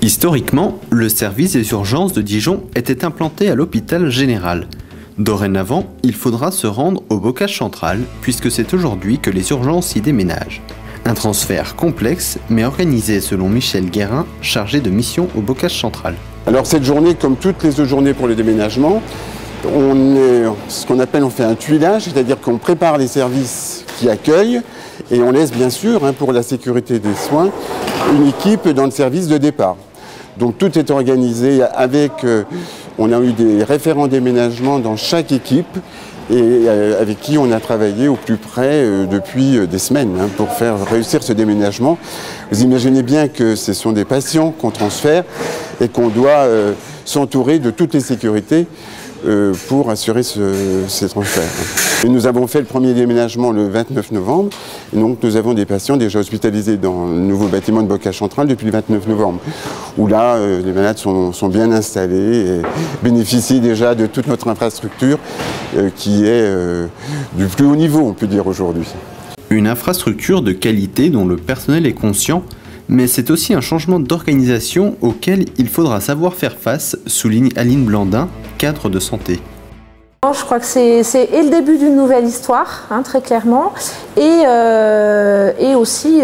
Historiquement, le service des urgences de Dijon était implanté à l'hôpital général. Dorénavant, il faudra se rendre au bocage central, puisque c'est aujourd'hui que les urgences y déménagent. Un transfert complexe, mais organisé selon Michel Guérin, chargé de mission au bocage central. Alors cette journée, comme toutes les autres journées pour le déménagement, on fait un tuilage, c'est-à-dire qu'on prépare les services qui accueillent et on laisse bien sûr, pour la sécurité des soins, une équipe dans le service de départ. Donc tout est organisé avec, on a eu des référents déménagement dans chaque équipe et avec qui on a travaillé au plus près depuis des semaines pour faire réussir ce déménagement. Vous imaginez bien que ce sont des patients qu'on transfère et qu'on doit s'entourer de toutes les sécurités pour assurer ces transferts. Et nous avons fait le premier déménagement le 29 novembre, et donc nous avons des patients déjà hospitalisés dans le nouveau bâtiment de bocage central depuis le 29 novembre, où là les malades sont bien installés et bénéficient déjà de toute notre infrastructure qui est du plus haut niveau, on peut dire aujourd'hui. Une infrastructure de qualité dont le personnel est conscient, mais c'est aussi un changement d'organisation auquel il faudra savoir faire face, souligne Aline Blandin, cadre de santé. Je crois que c'est le début d'une nouvelle histoire, très clairement, et aussi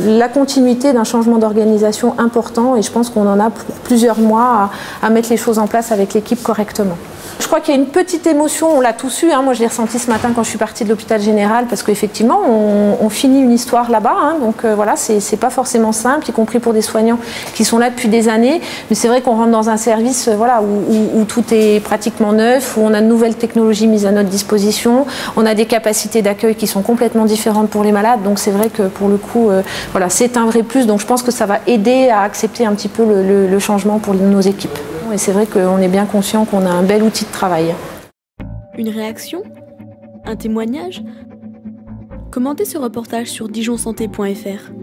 la continuité d'un changement d'organisation important, et je pense qu'on en a pour plusieurs mois à mettre les choses en place avec l'équipe correctement. Je crois qu'il y a une petite émotion, on l'a tous eu, moi je l'ai ressenti ce matin quand je suis partie de l'hôpital général, parce qu'effectivement on finit une histoire là-bas, donc voilà, c'est pas forcément simple, y compris pour des soignants qui sont là depuis des années, mais c'est vrai qu'on rentre dans un service où tout est pratiquement neuf, où on a de nouvelles technologies mises à notre disposition, on a des capacités d'accueil qui sont complètement différentes pour les malades, donc c'est vrai que pour le coup, c'est un vrai plus, donc je pense que ça va aider à accepter un petit peu le changement pour nos équipes. Et c'est vrai qu'on est bien conscient qu'on a un bel outil de travail. Une réaction? Un témoignage? Commentez ce reportage sur dijonsanté.fr.